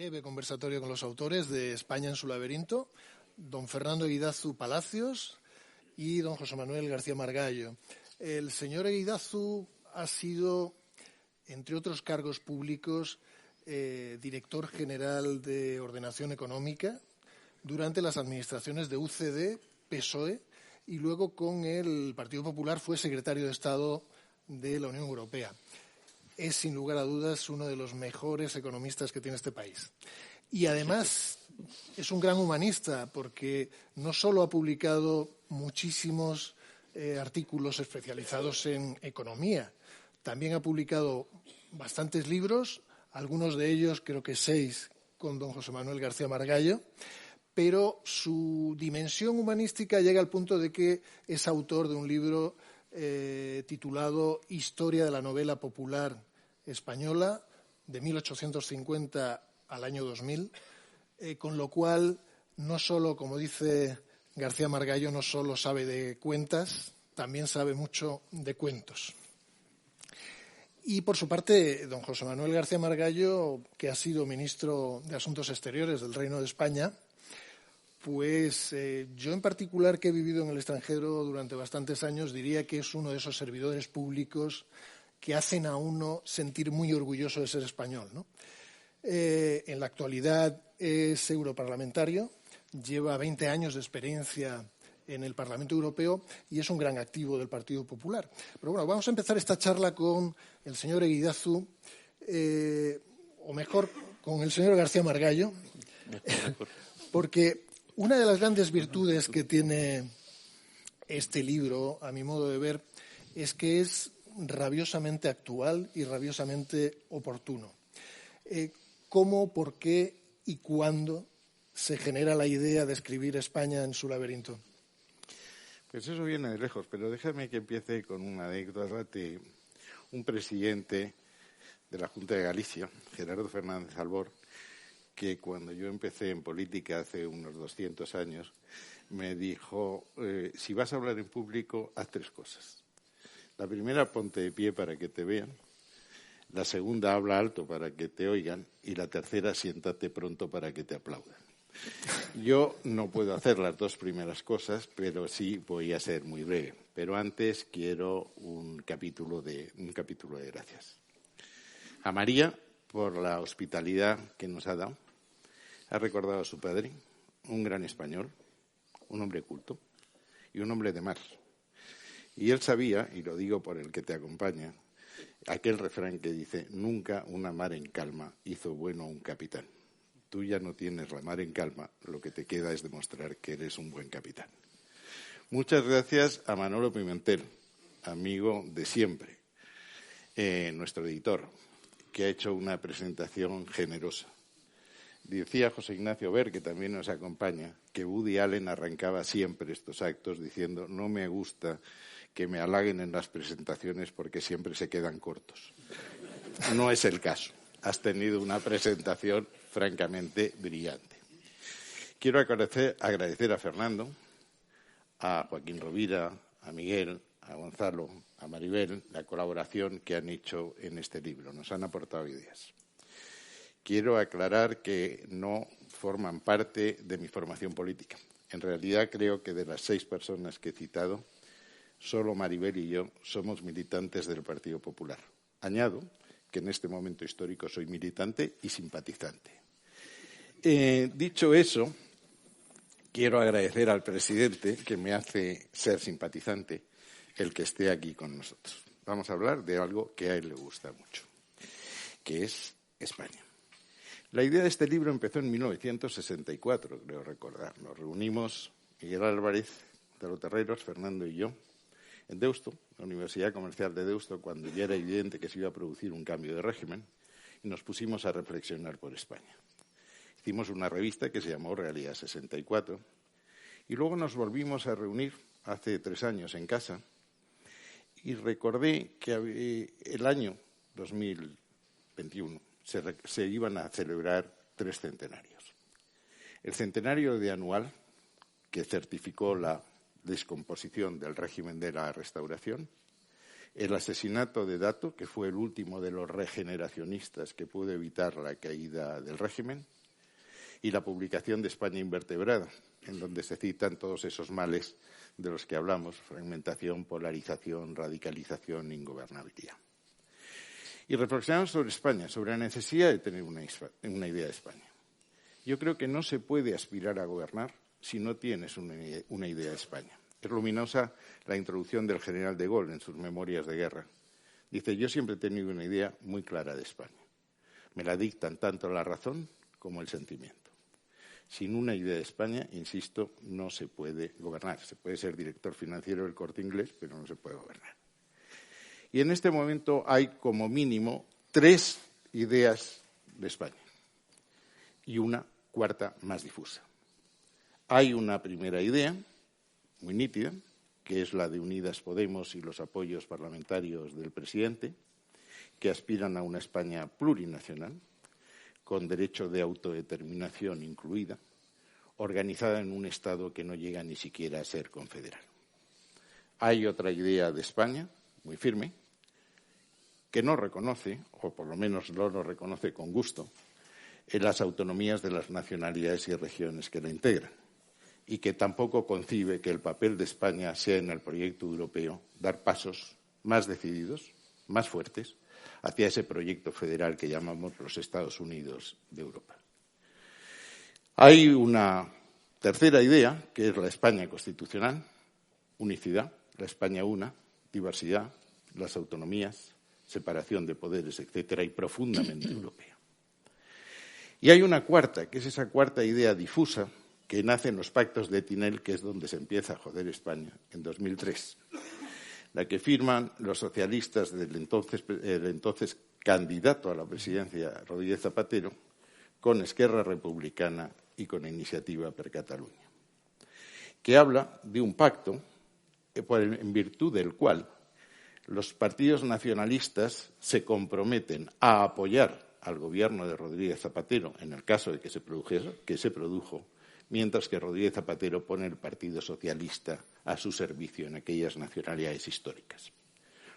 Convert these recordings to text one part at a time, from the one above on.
breve conversatorio con los autores de España en su laberinto, don Fernando Eguidazu Palacios y don José Manuel García Margallo. El señor Eguidazu ha sido, entre otros cargos públicos, director general de Ordenación Económica durante las administraciones de UCD, PSOE, y luego con el Partido Popular fue secretario de Estado de la Unión Europea. Es, sin lugar a dudas, uno de los mejores economistas que tiene este país. Y además es un gran humanista porque no solo ha publicado muchísimos artículos especializados en economía, también ha publicado bastantes libros, algunos de ellos, creo que 6, con don José Manuel García Margallo, pero su dimensión humanística llega al punto de que es autor de un libro titulado Historia de la novela popular española, de 1850 al año 2000, con lo cual no solo, como dice García Margallo, no solo sabe de cuentas, también sabe mucho de cuentos. Y, por su parte, don José Manuel García Margallo, que ha sido ministro de Asuntos Exteriores del Reino de España, pues yo en particular, que he vivido en el extranjero durante bastantes años, diría que es uno de esos servidores públicos que hacen a uno sentir muy orgulloso de ser español, ¿no? En la actualidad es europarlamentario, lleva 20 años de experiencia en el Parlamento Europeo y es un gran activo del Partido Popular. Pero bueno, vamos a empezar esta charla con el señor Eguidazu, o mejor, con el señor García Margallo, porque una de las grandes virtudes que tiene este libro, a mi modo de ver, es que es rabiosamente actual y rabiosamente oportuno. ¿Cómo, por qué y cuándo se genera la idea de escribir España en su laberinto? Pues eso viene de lejos, pero déjame que empiece con una anécdota de un presidente de la Junta de Galicia, Gerardo Fernández Albor, que cuando yo empecé en política hace unos 200 años, me dijo, si vas a hablar en público, haz 3 cosas. La primera, ponte de pie para que te vean. La segunda, habla alto para que te oigan. Y la tercera, siéntate pronto para que te aplaudan. Yo no puedo hacer las 2 primeras cosas, pero sí voy a ser muy breve. Pero antes quiero un capítulo de gracias. A María, por la hospitalidad que nos ha dado. Ha recordado a su padre, un gran español, un hombre culto y un hombre de mar. Y él sabía, y lo digo por el que te acompaña, aquel refrán que dice, nunca una mar en calma hizo bueno un capitán. Tú ya no tienes la mar en calma, lo que te queda es demostrar que eres un buen capitán. Muchas gracias a Manolo Pimentel, amigo de siempre, nuestro editor, que ha hecho una presentación generosa. Decía José Ignacio Ver, que también nos acompaña, que Woody Allen arrancaba siempre estos actos diciendo no me gusta que me halaguen en las presentaciones porque siempre se quedan cortos. No es el caso. Has tenido una presentación francamente brillante. Quiero agradecer a Fernando, a Joaquín Rovira, a Miguel, a Gonzalo, a Maribel, la colaboración que han hecho en este libro. Nos han aportado ideas. Quiero aclarar que no forman parte de mi formación política. En realidad creo que de las 6 personas que he citado, solo Maribel y yo somos militantes del Partido Popular. Añado que en este momento histórico soy militante y simpatizante. Dicho eso, quiero agradecer al presidente que me hace ser simpatizante el que esté aquí con nosotros. Vamos a hablar de algo que a él le gusta mucho, que es España. La idea de este libro empezó en 1964, creo recordar. Nos reunimos Miguel Álvarez, Gonzalo Terreros, Fernando y yo, en Deusto, la Universidad Comercial de Deusto, cuando ya era evidente que se iba a producir un cambio de régimen, y nos pusimos a reflexionar por España. Hicimos una revista que se llamó Realidad 64, y luego nos volvimos a reunir hace 3 años en casa, y recordé que el año 2021 se iban a celebrar 3 centenarios. El centenario de Anual, que certificó la descomposición del régimen de la Restauración, el asesinato de Dato, que fue el último de los regeneracionistas que pudo evitar la caída del régimen, y la publicación de España invertebrada, en donde se citan todos esos males de los que hablamos: fragmentación, polarización, radicalización, ingobernabilidad. Y reflexionamos sobre España, sobre la necesidad de tener una idea de España. Yo creo que no se puede aspirar a gobernar si no tienes una idea de España. Es luminosa la introducción del general de Gaulle en sus memorias de guerra. Dice: yo siempre he tenido una idea muy clara de España. Me la dictan tanto la razón como el sentimiento. Sin una idea de España, insisto, no se puede gobernar. Se puede ser director financiero del Corte Inglés, pero no se puede gobernar. Y en este momento hay como mínimo 3 ideas de España y una cuarta más difusa. Hay una primera idea, muy nítida, que es la de Unidas Podemos y los apoyos parlamentarios del presidente, que aspiran a una España plurinacional, con derecho de autodeterminación incluida, organizada en un Estado que no llega ni siquiera a ser confederal. Hay otra idea de España, muy firme, que no reconoce, o por lo menos no lo reconoce con gusto, en las autonomías de las nacionalidades y regiones que la integran, y que tampoco concibe que el papel de España sea en el proyecto europeo dar pasos más decididos, más fuertes, hacia ese proyecto federal que llamamos los Estados Unidos de Europa. Hay una tercera idea, que es la España constitucional, unicidad, la España una, diversidad, las autonomías, separación de poderes, etcétera, y profundamente europea. Y hay una cuarta, que es esa cuarta idea difusa que nace en los pactos de Tinel, que es donde se empieza a joder España, en 2003. La que firman los socialistas del entonces candidato a la presidencia, Rodríguez Zapatero, con Esquerra Republicana y con Iniciativa per Catalunya, que habla de un pacto en virtud del cual los partidos nacionalistas se comprometen a apoyar al gobierno de Rodríguez Zapatero en el caso de que se produjo, mientras que Rodríguez Zapatero pone el Partido Socialista a su servicio en aquellas nacionalidades históricas.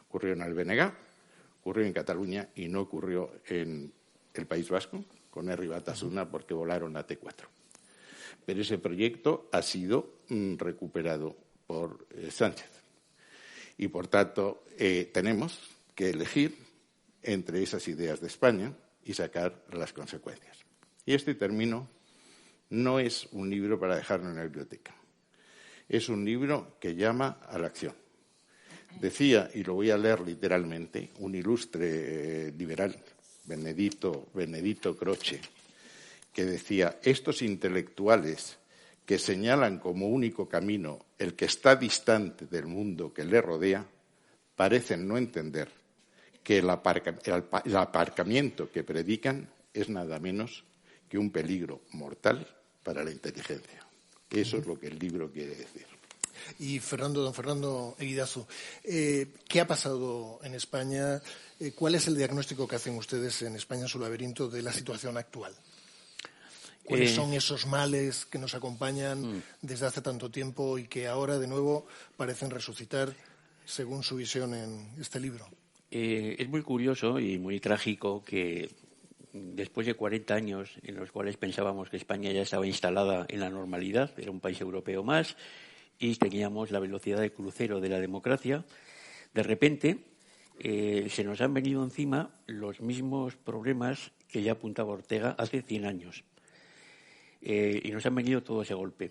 Ocurrió en el BNG, ocurrió en Cataluña y no ocurrió en el País Vasco, con Herri Batasuna, porque volaron la T4. Pero ese proyecto ha sido recuperado por Sánchez. Y, por tanto, tenemos que elegir entre esas ideas de España y sacar las consecuencias. Y este término no es un libro para dejarlo en la biblioteca. Es un libro que llama a la acción. Decía, y lo voy a leer literalmente, un ilustre liberal, Benedito Croce, que decía: estos intelectuales que señalan como único camino el que está distante del mundo que le rodea, parecen no entender que el aparcamiento que predican es nada menos que un peligro mortal para la inteligencia. Eso es lo que el libro quiere decir. Y don Fernando Eguidazu, ¿qué ha pasado en España? ¿Cuál es el diagnóstico que hacen ustedes en España en su laberinto de la situación actual? ¿Cuáles son esos males que nos acompañan desde hace tanto tiempo y que ahora de nuevo parecen resucitar según su visión en este libro? Es muy curioso y muy trágico que después de 40 años en los cuales pensábamos que España ya estaba instalada en la normalidad, era un país europeo más y teníamos la velocidad de crucero de la democracia, de repente se nos han venido encima los mismos problemas que ya apuntaba Ortega hace 100 años. Y nos han venido todos de golpe.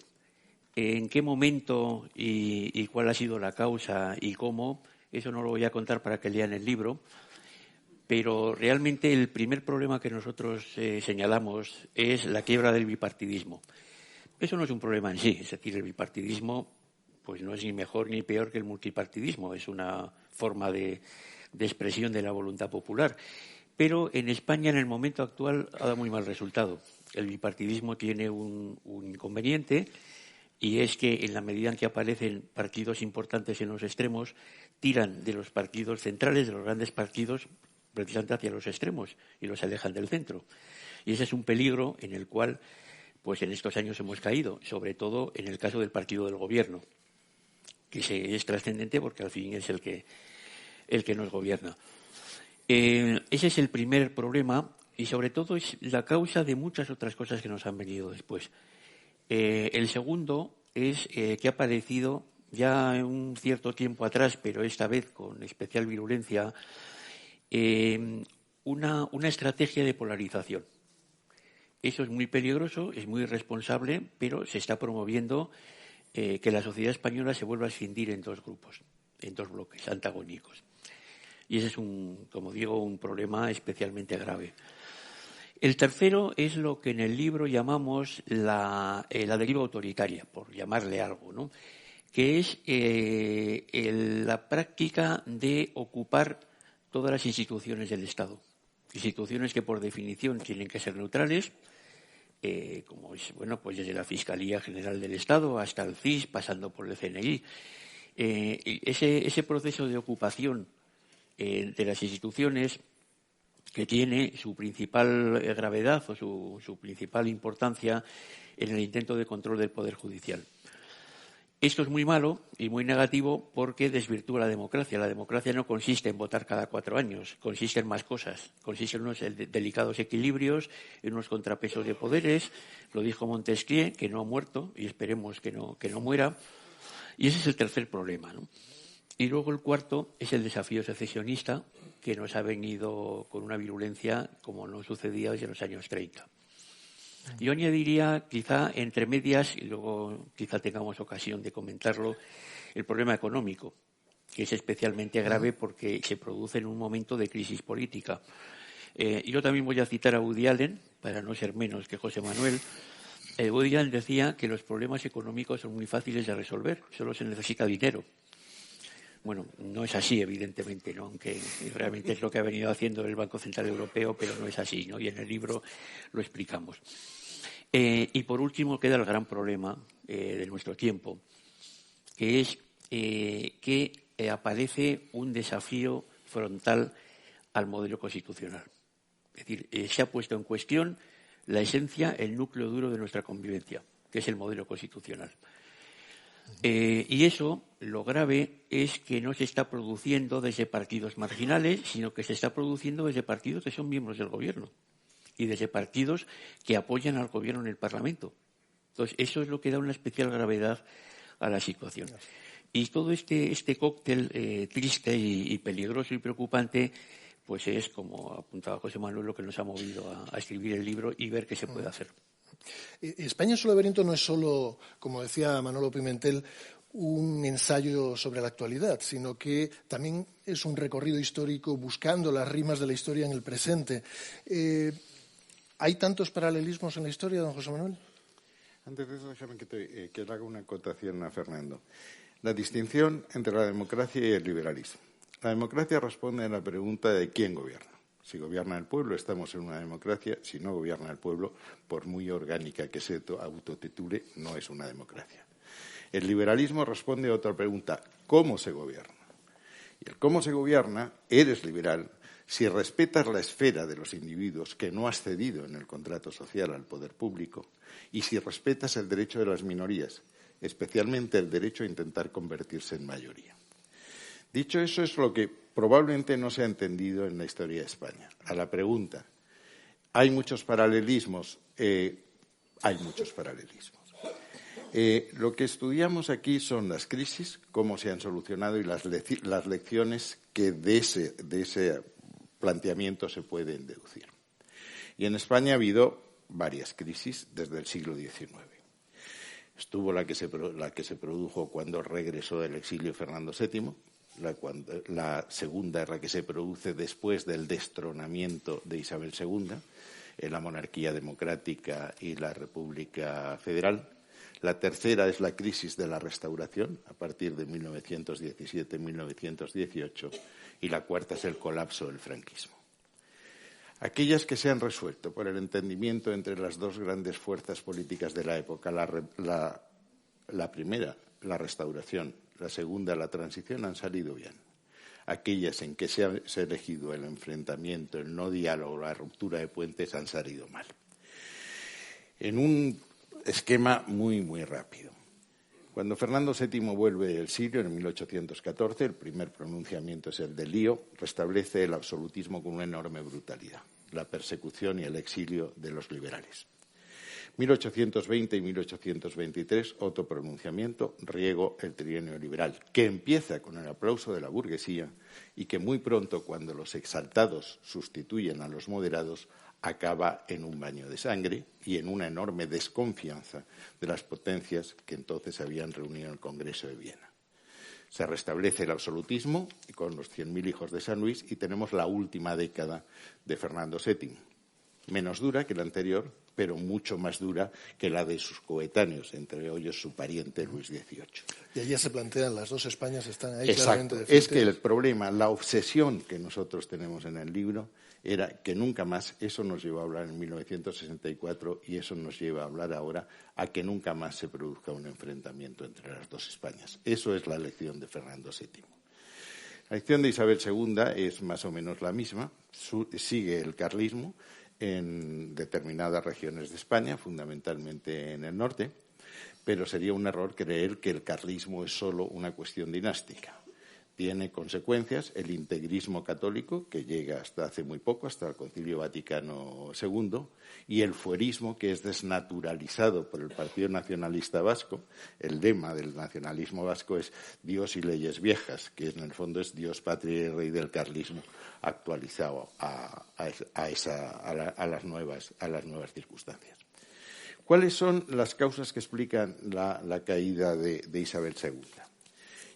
¿En qué momento y cuál ha sido la causa y cómo? Eso no lo voy a contar para que lean el libro. Pero realmente el primer problema que nosotros señalamos es la quiebra del bipartidismo. Eso no es un problema en sí, es decir, el bipartidismo pues no es ni mejor ni peor que el multipartidismo, es una forma de expresión de la voluntad popular. Pero en España, en el momento actual, ha dado muy mal resultado. El bipartidismo tiene un inconveniente y es que en la medida en que aparecen partidos importantes en los extremos, tiran de los partidos centrales, de los grandes partidos, precisamente hacia los extremos y los alejan del centro. Y ese es un peligro en el cual, pues en estos años hemos caído, sobre todo en el caso del partido del gobierno, que es trascendente porque al fin es el que nos gobierna. Ese es el primer problema y sobre todo es la causa de muchas otras cosas que nos han venido después. El segundo es que ha aparecido ya un cierto tiempo atrás, pero esta vez con especial virulencia, una estrategia de polarización. Eso es muy peligroso, es muy irresponsable, pero se está promoviendo que la sociedad española se vuelva a escindir en dos grupos, en dos bloques antagónicos. Y ese es, como digo, un problema especialmente grave. El tercero es lo que en el libro llamamos la deriva autoritaria, por llamarle algo, ¿no? Que es la práctica de ocupar todas las instituciones del Estado. Instituciones que, por definición, tienen que ser neutrales, como es, pues desde la Fiscalía General del Estado hasta el CIS, pasando por el CNI. Ese proceso de ocupación de las instituciones, que tiene su principal gravedad o su principal importancia en el intento de control del Poder Judicial. Esto es muy malo y muy negativo porque desvirtúa la democracia. La democracia no consiste en votar cada 4 años, consiste en más cosas. Consiste en unos delicados equilibrios, en unos contrapesos de poderes. Lo dijo Montesquieu, que no ha muerto, y esperemos que no muera. Y ese es el tercer problema, ¿no? Y luego el cuarto es el desafío secesionista, que nos ha venido con una virulencia como no sucedía desde los años 30. Yo añadiría, quizá entre medias, y luego quizá tengamos ocasión de comentarlo, el problema económico, que es especialmente grave porque se produce en un momento de crisis política. Yo también voy a citar a Woody Allen, para no ser menos que José Manuel. Woody Allen decía que los problemas económicos son muy fáciles de resolver, solo se necesita dinero. Bueno, no es así, evidentemente, ¿no? Aunque realmente es lo que ha venido haciendo el Banco Central Europeo, pero no es así, ¿no? Y en el libro lo explicamos. Y por último queda el gran problema de nuestro tiempo, que es que aparece un desafío frontal al modelo constitucional. Es decir, se ha puesto en cuestión la esencia, el núcleo duro de nuestra convivencia, que es el modelo constitucional. Y eso, lo grave, es que no se está produciendo desde partidos marginales, sino que se está produciendo desde partidos que son miembros del gobierno y desde partidos que apoyan al gobierno en el Parlamento. Entonces, eso es lo que da una especial gravedad a la situación. Y todo este cóctel triste y peligroso y preocupante, pues es, como apuntaba José Manuel, lo que nos ha movido a escribir el libro y ver qué se puede hacer. España en su laberinto no es solo, como decía Manolo Pimentel, un ensayo sobre la actualidad, sino que también es un recorrido histórico buscando las rimas de la historia en el presente. ¿Hay tantos paralelismos en la historia, don José Manuel? Antes de eso, déjame que le haga una acotación a Fernando. La distinción entre la democracia y el liberalismo. La democracia responde a la pregunta de quién gobierna. Si gobierna el pueblo, estamos en una democracia. Si no gobierna el pueblo, por muy orgánica que se autotitule, no es una democracia. El liberalismo responde a otra pregunta: ¿cómo se gobierna? Y el cómo se gobierna, eres liberal si respetas la esfera de los individuos que no has cedido en el contrato social al poder público y si respetas el derecho de las minorías, especialmente el derecho a intentar convertirse en mayoría. Dicho eso, es lo que probablemente no se ha entendido en la historia de España. A la pregunta, ¿hay muchos paralelismos? Hay muchos paralelismos. Lo que estudiamos aquí son las crisis, cómo se han solucionado y las lecciones que de ese planteamiento se pueden deducir. Y en España ha habido varias crisis desde el siglo XIX. Estuvo la que se produjo cuando regresó del exilio Fernando VII, la segunda es la que se produce después del destronamiento de Isabel II, en la monarquía democrática y la República Federal. La tercera es la crisis de la Restauración, a partir de 1917-1918, y la cuarta es el colapso del franquismo. Aquellas que se han resuelto por el entendimiento entre las dos grandes fuerzas políticas de la época, la primera, la Restauración, la segunda, la Transición, han salido bien. Aquellas en que se ha elegido el enfrentamiento, el no diálogo, la ruptura de puentes, han salido mal. En un esquema muy, muy rápido. Cuando Fernando VII vuelve del exilio en 1814, el primer pronunciamiento es el de Lío, restablece el absolutismo con una enorme brutalidad. la persecución y el exilio de los liberales. 1820 y 1823, otro pronunciamiento, riego el trienio liberal, que empieza con el aplauso de la burguesía y que muy pronto, cuando los exaltados sustituyen a los moderados, acaba en un baño de sangre y en una enorme desconfianza de las potencias que entonces se habían reunido en el Congreso de Viena. Se restablece el absolutismo con los 100.000 hijos de San Luis y tenemos la última década de Fernando VII, menos dura que la anterior, pero mucho más dura que la de sus coetáneos, entre ellos su pariente Luis XVIII. Y allí se plantean, las dos Españas están ahí. Exacto. Claramente Es que el problema, la obsesión que nosotros tenemos en el libro era que nunca más, eso nos llevó a hablar en 1964 y eso nos lleva a hablar ahora, a que nunca más se produzca un enfrentamiento entre las dos Españas. Eso es la lección de Fernando VII. La lección de Isabel II es más o menos la misma, sigue el carlismo en determinadas regiones de España, fundamentalmente en el norte, pero sería un error creer que el carlismo es solo una cuestión dinástica. Tiene consecuencias el integrismo católico, que llega hasta hace muy poco, hasta el Concilio Vaticano II, y el fuerismo, que es desnaturalizado por el Partido Nacionalista Vasco. El lema del nacionalismo vasco es Dios y leyes viejas, que en el fondo es Dios, patria y rey del carlismo, actualizado a las nuevas circunstancias. ¿Cuáles son las causas que explican la caída de Isabel II?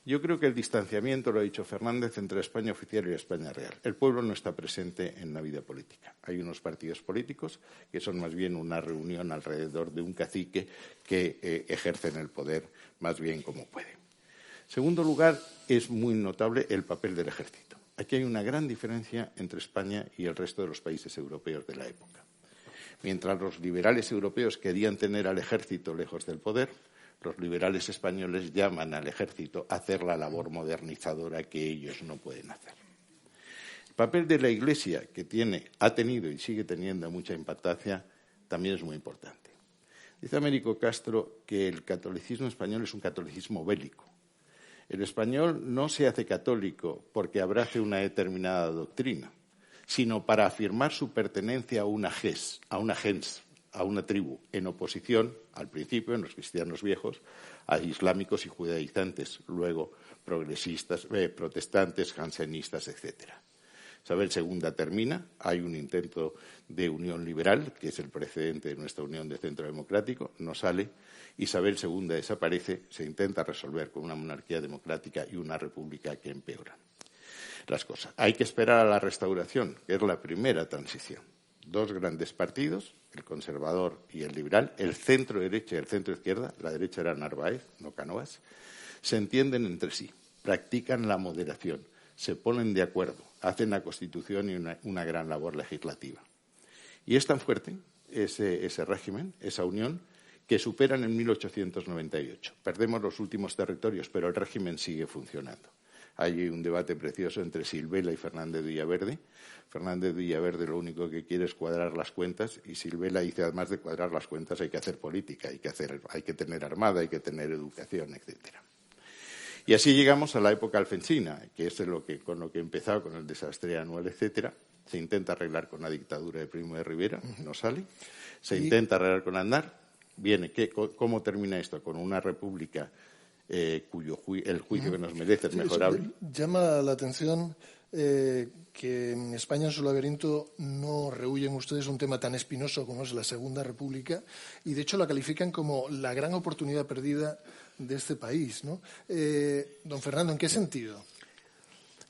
Yo creo que el distanciamiento, lo ha dicho Fernández, entre España oficial y España real. El pueblo no está presente en la vida política. Hay unos partidos políticos que son más bien una reunión alrededor de un cacique que ejercen el poder más bien como pueden. En segundo lugar, es muy notable el papel del ejército. Aquí hay una gran diferencia entre España y el resto de los países europeos de la época. Mientras los liberales europeos querían tener al ejército lejos del poder, los liberales españoles llaman al ejército a hacer la labor modernizadora que ellos no pueden hacer. El papel de la Iglesia, que ha tenido y sigue teniendo mucha importancia, también es muy importante. Dice Américo Castro que el catolicismo español es un catolicismo bélico. El español no se hace católico porque abrace una determinada doctrina, sino para afirmar su pertenencia a una gens, a una tribu, en oposición, al principio, en los cristianos viejos, a islámicos y judaizantes, luego progresistas, protestantes, jansenistas, etc. Isabel II termina, hay un intento de unión liberal, que es el precedente de nuestra unión de centro democrático, no sale, Isabel II desaparece, se intenta resolver con una monarquía democrática y una república que empeora las cosas. Hay que esperar a la restauración, que es la primera transición. Dos grandes partidos, el conservador y el liberal, el centro derecha y el centro izquierda, la derecha era Narváez, no Cánovas, se entienden entre sí, practican la moderación, se ponen de acuerdo, hacen la Constitución y una gran labor legislativa. Y es tan fuerte ese régimen, esa unión, que superan en 1898. Perdemos los últimos territorios, pero el régimen sigue funcionando. Hay un debate precioso entre Silvela y Fernández de Villaverde. Fernández de Villaverde lo único que quiere es cuadrar las cuentas y Silvela dice, además de cuadrar las cuentas, hay que hacer política, hay que tener armada, hay que tener educación, etcétera. Y así llegamos a la época alfonsina, que es con lo que empezaba con el desastre anual, etcétera. Se intenta arreglar con la dictadura de Primo de Rivera, no sale. Se intenta arreglar con Aznar. ¿Cómo termina esto? Con una república cuyo el juicio que nos merece es mejorable. Llama la atención que en España en su laberinto no rehúyen ustedes un tema tan espinoso como es la Segunda República y de hecho la califican como la gran oportunidad perdida de este país, ¿no? Don Fernando, ¿en qué sentido?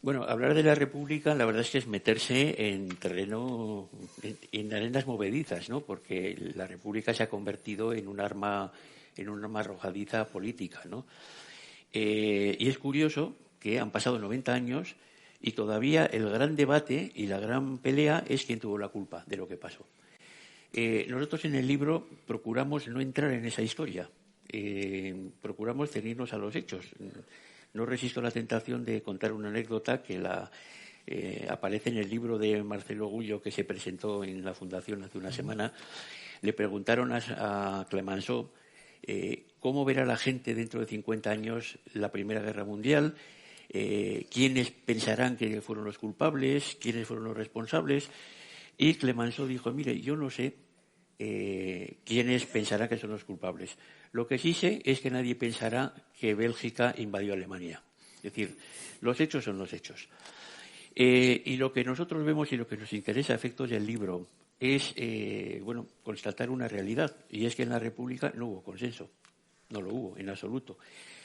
Bueno, hablar de la República, la verdad es que es meterse en terreno, en arenas movedizas, ¿no? Porque la República se ha convertido en un arma arrojadiza política, ¿no? Y es curioso que han pasado 90 años y todavía el gran debate y la gran pelea es quién tuvo la culpa de lo que pasó. Nosotros en el libro procuramos no entrar en esa historia, procuramos ceñirnos a los hechos. No resisto la tentación de contar una anécdota que aparece en el libro de Marcelo Gullo que se presentó en la Fundación hace una semana. Le preguntaron a Clemenceau cómo verá la gente dentro de 50 años la Primera Guerra Mundial, quiénes pensarán que fueron los culpables, quiénes fueron los responsables. Y Clemenceau dijo, mire, yo no sé quiénes pensarán que son los culpables. Lo que sí sé es que nadie pensará que Bélgica invadió Alemania. Es decir, los hechos son los hechos. Y lo que nosotros vemos y lo que nos interesa a efectos del libro es, constatar una realidad, y es que en la República no hubo consenso. No lo hubo, en absoluto.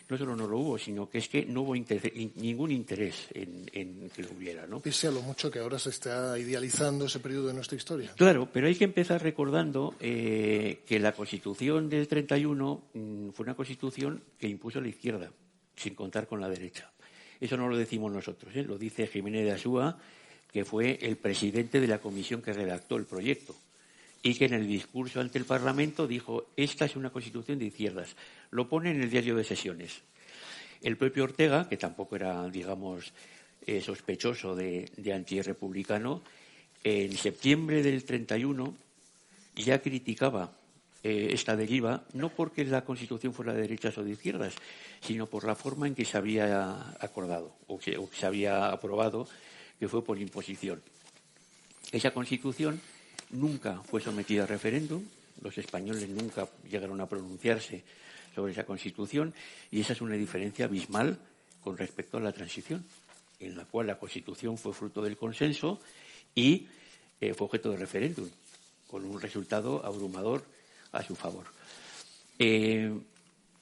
No solo no lo hubo, sino que es que no hubo ningún interés en que lo hubiera, ¿no? Pese a lo mucho que ahora se está idealizando ese periodo de nuestra historia. Claro, pero hay que empezar recordando que la Constitución del 31 fue una Constitución que impuso la izquierda, sin contar con la derecha. Eso no lo decimos nosotros, lo dice Jiménez de Asúa, que fue el presidente de la comisión que redactó el proyecto, y que en el discurso ante el Parlamento dijo, esta es una Constitución de izquierdas. Lo pone en el diario de sesiones. El propio Ortega, que tampoco era, digamos, sospechoso de antirrepublicano, en septiembre del 31 ya criticaba esta deriva, no porque la Constitución fuera de derechas o de izquierdas, sino por la forma en que se había acordado o que se había aprobado, que fue por imposición. Esa Constitución nunca fue sometida a referéndum, los españoles nunca llegaron a pronunciarse sobre esa Constitución, y esa es una diferencia abismal con respecto a la transición, en la cual la Constitución fue fruto del consenso y fue objeto de referéndum, con un resultado abrumador a su favor.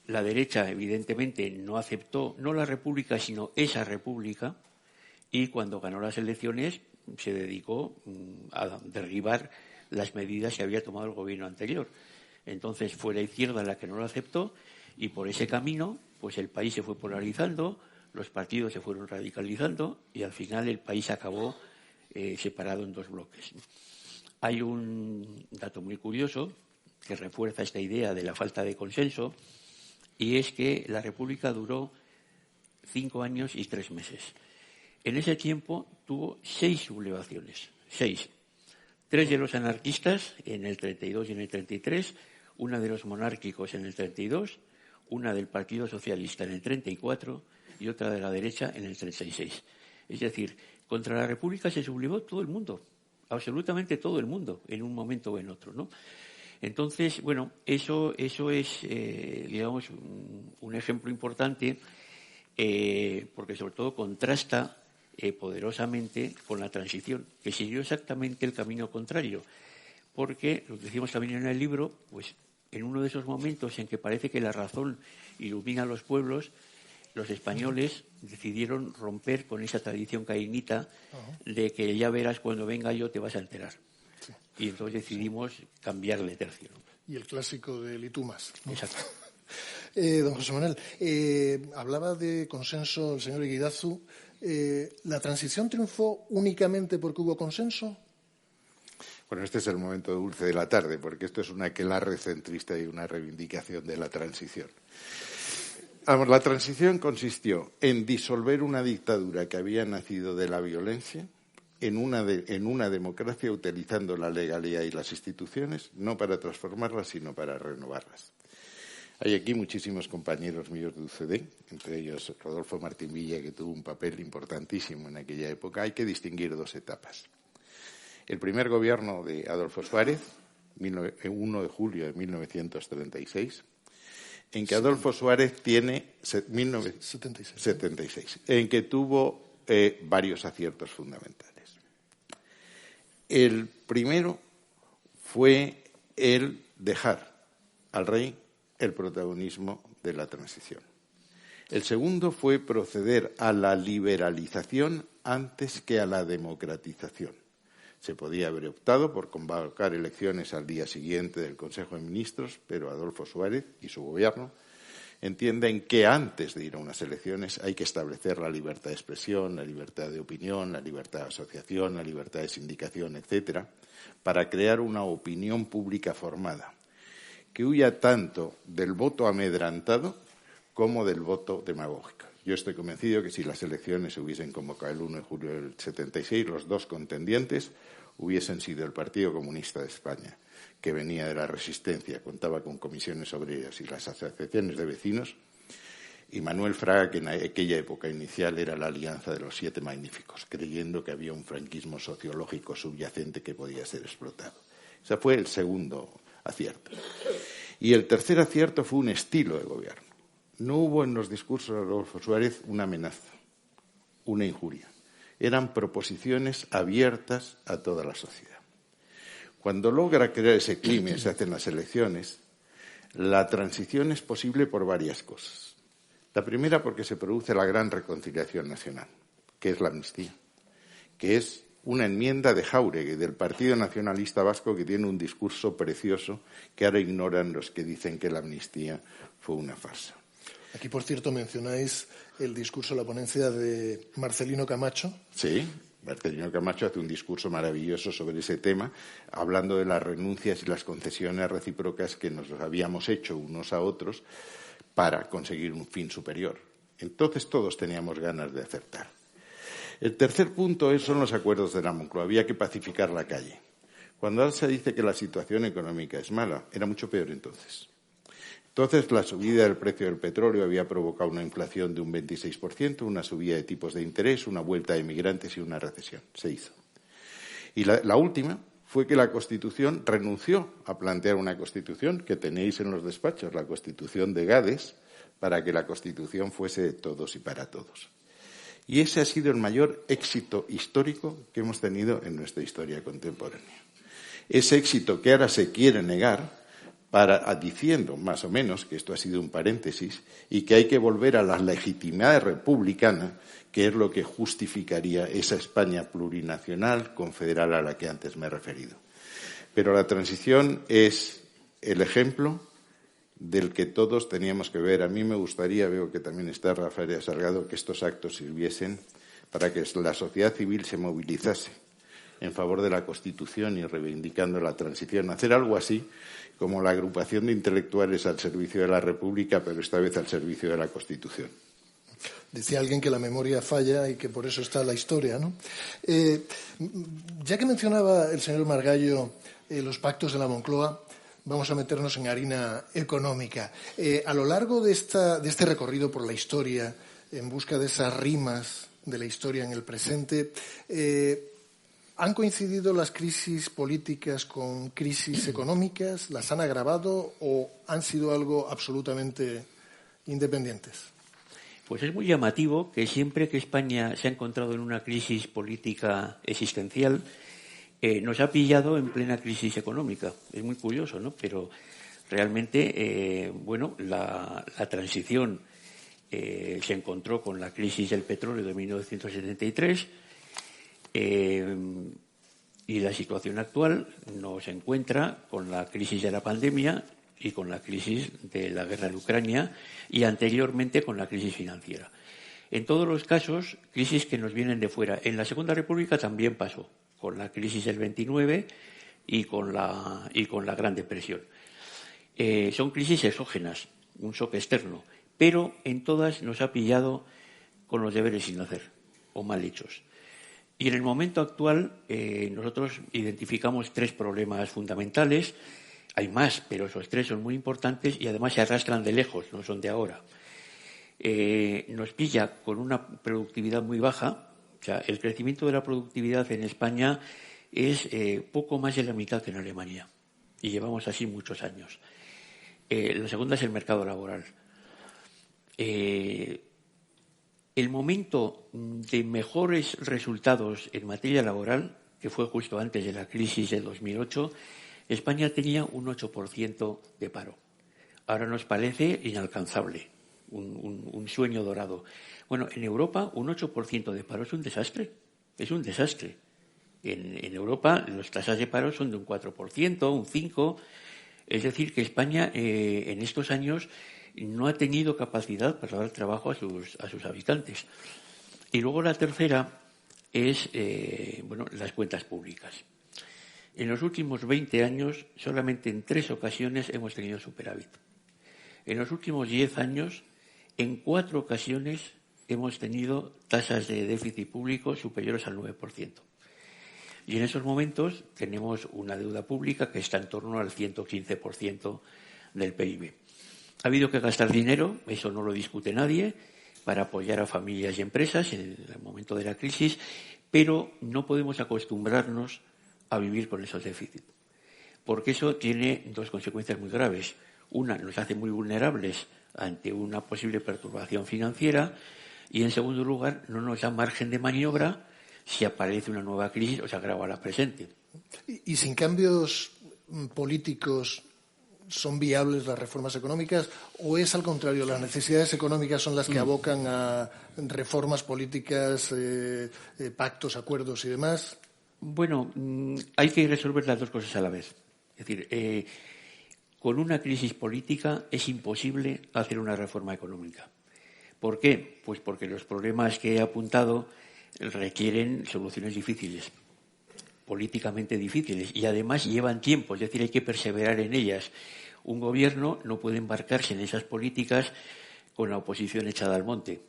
La derecha, evidentemente, no aceptó, no la república, sino esa república, y cuando ganó las elecciones se dedicó a derribar las medidas que había tomado el gobierno anterior. Entonces fue la izquierda la que no lo aceptó, y por ese camino pues el país se fue polarizando, los partidos se fueron radicalizando, y al final el país acabó separado en dos bloques. Hay un dato muy curioso que refuerza esta idea de la falta de consenso, y es que la República duró 5 años y 3 meses. En ese tiempo tuvo 6 sublevaciones, 6. 3 de los anarquistas en el 32 y en el 33, una de los monárquicos en el 32, una del Partido Socialista en el 34 y otra de la derecha en el 36. Es decir, contra la República se sublevó todo el mundo, absolutamente todo el mundo, en un momento o en otro, ¿no? Entonces, bueno, eso es, digamos, un ejemplo importante, porque sobre todo contrasta poderosamente con la transición, que siguió exactamente el camino contrario, porque, lo decimos también en el libro, pues en uno de esos momentos en que parece que la razón ilumina a los pueblos, los españoles decidieron romper con esa tradición cainita de que ya verás cuando venga yo te vas a enterar. Sí. Y entonces decidimos cambiar de tercio. Y el clásico del y tú más, ¿no? Exacto. Don José Manuel, hablaba de consenso el señor Eguidazu. ¿La transición triunfó únicamente porque hubo consenso? Bueno, este es el momento dulce de la tarde, porque esto es una aquelarre centrista y una reivindicación de la transición. Vamos, la transición consistió en disolver una dictadura que había nacido de la violencia en una democracia, utilizando la legalidad y las instituciones, no para transformarlas, sino para renovarlas. Hay aquí muchísimos compañeros míos de UCD, entre ellos Rodolfo Martín Villa, que tuvo un papel importantísimo en aquella época. Hay que distinguir 2 etapas. El primer gobierno de Adolfo Suárez, 1 de julio de 1936, en que Adolfo Suárez tiene 76, en que tuvo varios aciertos fundamentales. El primero fue el dejar al rey el protagonismo de la transición. El segundo fue proceder a la liberalización antes que a la democratización. Se podía haber optado por convocar elecciones al día siguiente del Consejo de Ministros, pero Adolfo Suárez y su gobierno entienden que antes de ir a unas elecciones hay que establecer la libertad de expresión, la libertad de opinión, la libertad de asociación, la libertad de sindicación, etcétera, para crear una opinión pública formada, que huya tanto del voto amedrantado como del voto demagógico. Yo estoy convencido que si las elecciones se hubiesen convocado el 1 de julio del 76, los 2 contendientes hubiesen sido el Partido Comunista de España, que venía de la resistencia, contaba con comisiones obreras y las asociaciones de vecinos, y Manuel Fraga, que en aquella época inicial era la alianza de los 7 magníficos, creyendo que había un franquismo sociológico subyacente que podía ser explotado. Ese fue el segundo acierto. Y el tercer acierto fue un estilo de gobierno. No hubo en los discursos de Adolfo Suárez una amenaza, una injuria. Eran proposiciones abiertas a toda la sociedad. Cuando logra crear ese clima y se hacen las elecciones, la transición es posible por varias cosas. La primera, porque se produce la gran reconciliación nacional, que es la amnistía, que es una enmienda de Jáuregui, del Partido Nacionalista Vasco, que tiene un discurso precioso que ahora ignoran los que dicen que la amnistía fue una farsa. Aquí, por cierto, mencionáis el discurso, la ponencia de Marcelino Camacho. Sí, Marcelino Camacho hace un discurso maravilloso sobre ese tema, hablando de las renuncias y las concesiones recíprocas que nos habíamos hecho unos a otros para conseguir un fin superior. Entonces todos teníamos ganas de acertar. El tercer punto son los acuerdos de la Moncloa. Había que pacificar la calle. Cuando ahora se dice que la situación económica es mala, era mucho peor entonces. Entonces, la subida del precio del petróleo había provocado una inflación de un 26%, una subida de tipos de interés, una vuelta de inmigrantes y una recesión. Se hizo. Y la última fue que la Constitución renunció a plantear una Constitución que tenéis en los despachos, la Constitución de Gades, para que la Constitución fuese de todos y para todos. Y ese ha sido el mayor éxito histórico que hemos tenido en nuestra historia contemporánea. Ese éxito que ahora se quiere negar, diciendo más o menos que esto ha sido un paréntesis y que hay que volver a la legitimidad republicana, que es lo que justificaría esa España plurinacional, confederal a la que antes me he referido. Pero la transición es el ejemplo del que todos teníamos que ver. A mí me gustaría, veo que también está Rafael Salgado, que estos actos sirviesen para que la sociedad civil se movilizase en favor de la Constitución y reivindicando la transición. Hacer algo así como la agrupación de intelectuales al servicio de la República, pero esta vez al servicio de la Constitución. Decía alguien que la memoria falla y que por eso está la historia, ¿no? Ya que mencionaba el señor Margallo los pactos de la Moncloa, vamos a meternos en harina económica. A lo largo de este recorrido por la historia, en busca de esas rimas de la historia en el presente, ¿han coincidido las crisis políticas con crisis económicas? ¿Las han agravado o han sido algo absolutamente independientes? Pues es muy llamativo que siempre que España se ha encontrado en una crisis política existencial, nos ha pillado en plena crisis económica. Es muy curioso, ¿no? Pero realmente, la transición se encontró con la crisis del petróleo de 1973 y la situación actual nos encuentra con la crisis de la pandemia y con la crisis de la guerra en Ucrania y anteriormente con la crisis financiera. En todos los casos, crisis que nos vienen de fuera. En la Segunda República también pasó, con la crisis del 29 y con la Gran Depresión. Son crisis exógenas, un shock externo, pero en todas nos ha pillado con los deberes sin hacer o mal hechos. Y en el momento actual nosotros identificamos 3 problemas fundamentales. Hay más, pero esos 3 son muy importantes y además se arrastran de lejos, no son de ahora. Nos pilla con una productividad muy baja. O sea, el crecimiento de la productividad en España es poco más de la mitad que en Alemania. Y llevamos así muchos años. La segunda es el mercado laboral. El momento de mejores resultados en materia laboral, que fue justo antes de la crisis de 2008, España tenía un 8% de paro. Ahora nos parece inalcanzable, un sueño dorado. Bueno, en Europa un 8% de paro es un desastre. Es un desastre. En Europa las tasas de paro son de un 4%, un 5%. Es decir, que España en estos años no ha tenido capacidad para dar trabajo a sus habitantes. Y luego la tercera es las cuentas públicas. En los últimos 20 años, solamente en 3 ocasiones hemos tenido superávit. En los últimos 10 años, en 4 ocasiones hemos tenido tasas de déficit público superiores al 9%. Y en esos momentos tenemos una deuda pública que está en torno al 115% del PIB. Ha habido que gastar dinero, eso no lo discute nadie, para apoyar a familias y empresas en el momento de la crisis, pero no podemos acostumbrarnos a vivir con esos déficits, porque eso tiene dos consecuencias muy graves. Una, nos hace muy vulnerables ante una posible perturbación financiera y, en segundo lugar, no nos da margen de maniobra si aparece una nueva crisis o se agrava la presente. ¿Y sin cambios políticos son viables las reformas económicas o es al contrario, las necesidades económicas son las que abocan a reformas políticas, pactos, acuerdos y demás? Bueno, hay que resolver las dos cosas a la vez. Es decir, con una crisis política es imposible hacer una reforma económica. ¿Por qué? Pues porque los problemas que he apuntado requieren soluciones difíciles, políticamente difíciles, y además llevan tiempo, es decir, hay que perseverar en ellas. Un gobierno no puede embarcarse en esas políticas con la oposición echada al monte.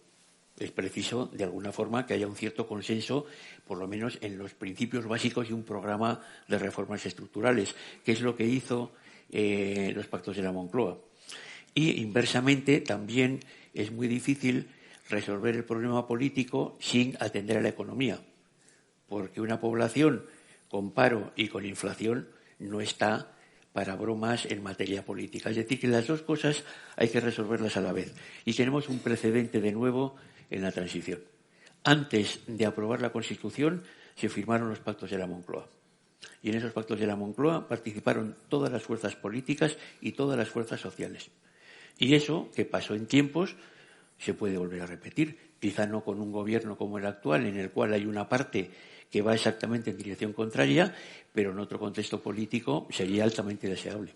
Es preciso, de alguna forma, que haya un cierto consenso, por lo menos en los principios básicos de un programa de reformas estructurales, que es lo que hizo los pactos de la Moncloa. Y, inversamente, también es muy difícil resolver el problema político sin atender a la economía, porque una población con paro y con inflación no está para bromas en materia política. Es decir, que las dos cosas hay que resolverlas a la vez. Y tenemos un precedente de nuevo en la transición. Antes de aprobar la Constitución se firmaron los pactos de la Moncloa. Y en esos pactos de la Moncloa participaron todas las fuerzas políticas y todas las fuerzas sociales. Y eso, que pasó en tiempos, se puede volver a repetir. Quizá no con un gobierno como el actual, en el cual hay una parte que va exactamente en dirección contraria, pero en otro contexto político sería altamente deseable.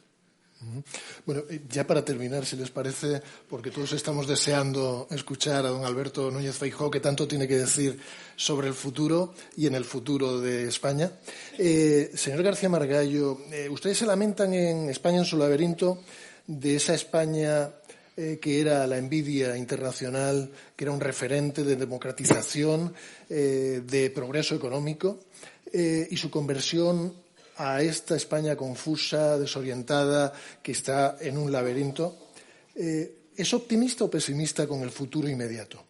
Bueno, ya para terminar, si les parece, porque todos estamos deseando escuchar a don Alberto Núñez Feijóo, que tanto tiene que decir sobre el futuro y en el futuro de España. Señor García Margallo, ustedes se lamentan en España en su laberinto de esa España que era la envidia internacional, que era un referente de democratización, de progreso económico, y su conversión a esta España confusa, desorientada, que está en un laberinto. ¿Es optimista o pesimista con el futuro inmediato?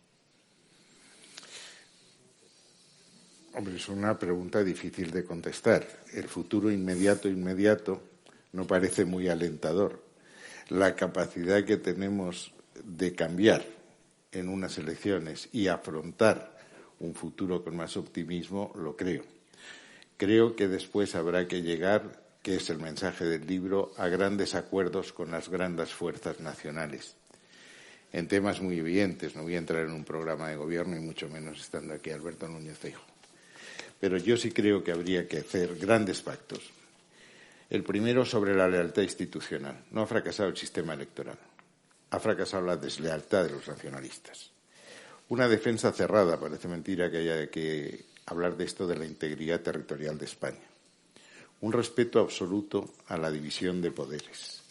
Hombre, es una pregunta difícil de contestar. El futuro inmediato no parece muy alentador. La capacidad que tenemos de cambiar en unas elecciones y afrontar un futuro con más optimismo, lo creo. Creo que después habrá que llegar, que es el mensaje del libro, a grandes acuerdos con las grandes fuerzas nacionales. En temas muy evidentes, no voy a entrar en un programa de gobierno y mucho menos estando aquí Alberto Núñez Feijóo. Pero yo sí creo que habría que hacer grandes pactos. El primero sobre la lealtad institucional. No ha fracasado el sistema electoral. Ha fracasado la deslealtad de los nacionalistas. Una defensa cerrada, parece mentira que haya que hablar de esto, de la integridad territorial de España. Un respeto absoluto a la división de poderes.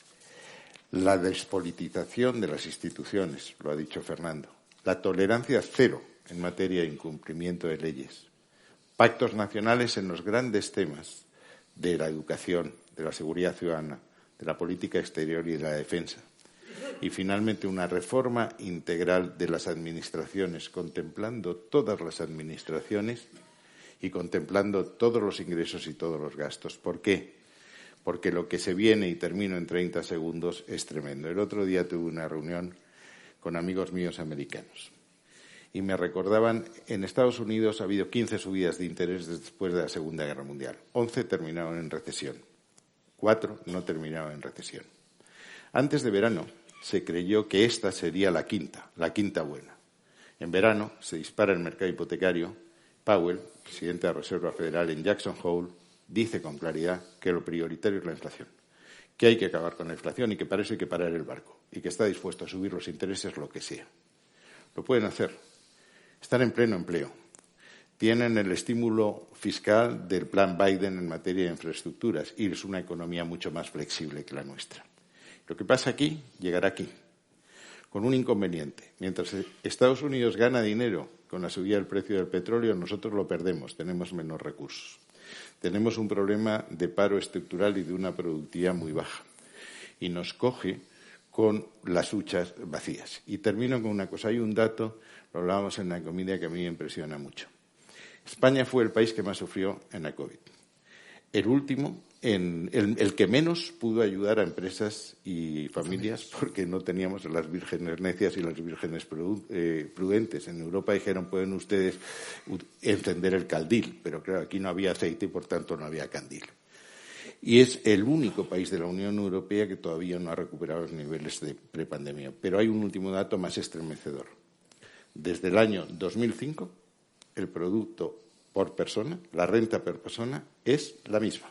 La despolitización de las instituciones, lo ha dicho Fernando. La tolerancia cero en materia de incumplimiento de leyes. Pactos nacionales en los grandes temas de la educación, de la seguridad ciudadana, de la política exterior y de la defensa. Y, finalmente, una reforma integral de las administraciones, contemplando todas las administraciones y contemplando todos los ingresos y todos los gastos. ¿Por qué? Porque lo que se viene, y termino en 30 segundos, es tremendo. El otro día tuve una reunión con amigos míos americanos y me recordaban, en Estados Unidos ha habido 15 subidas de interés después de la Segunda Guerra Mundial. 11 terminaron en recesión. 4 no terminaron en recesión. Antes de verano se creyó que esta sería la quinta buena. En verano se dispara el mercado hipotecario. Powell, presidente de la Reserva Federal en Jackson Hole, dice con claridad que lo prioritario es la inflación, que hay que acabar con la inflación y que para eso hay que parar el barco y que está dispuesto a subir los intereses lo que sea. Lo pueden hacer. Están en pleno empleo. Tienen el estímulo fiscal del plan Biden en materia de infraestructuras y es una economía mucho más flexible que la nuestra. Lo que pasa aquí, llegará aquí, con un inconveniente. Mientras Estados Unidos gana dinero con la subida del precio del petróleo, nosotros lo perdemos, tenemos menos recursos. Tenemos un problema de paro estructural y de una productividad muy baja. Y nos coge con las huchas vacías. Y termino con una cosa. Hay un dato, lo hablábamos en la comida, que a mí me impresiona mucho. España fue el país que más sufrió en la COVID. El último, el que menos pudo ayudar a empresas y familias, porque no teníamos las vírgenes necias y las vírgenes prudentes. En Europa dijeron, pueden ustedes encender el candil, pero claro, aquí no había aceite y por tanto no había candil. Y es el único país de la Unión Europea que todavía no ha recuperado los niveles de prepandemia. Pero hay un último dato más estremecedor. Desde el año 2005, el producto por persona, la renta por persona, es la misma.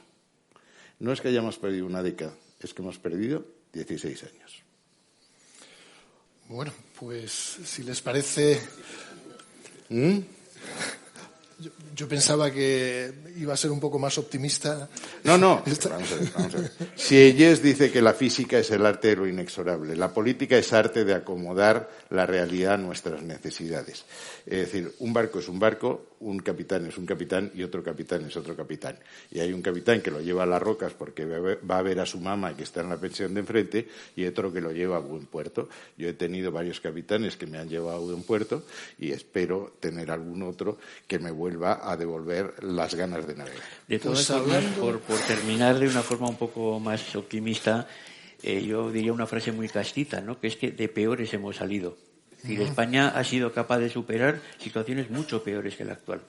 No es que hayamos perdido una década, es que hemos perdido 16 años. Bueno, pues si les parece... Yo pensaba que iba a ser un poco más optimista. No, vamos a ver. Sieyès dice que la física es el arte de lo inexorable. La política es arte de acomodar la realidad a nuestras necesidades. Es decir, un barco es un barco, un capitán es un capitán y otro capitán es otro capitán. Y hay un capitán que lo lleva a las rocas porque va a ver a su mamá que está en la pensión de enfrente y otro que lo lleva a buen puerto. Yo he tenido varios capitanes que me han llevado a buen puerto y espero tener algún otro que me vuelva a devolver las ganas de navegar. De todas formas, por terminar de una forma un poco más optimista, yo diría una frase muy castiza, ¿no? Que es que de peores hemos salido. Es decir, España ha sido capaz de superar situaciones mucho peores que la actual.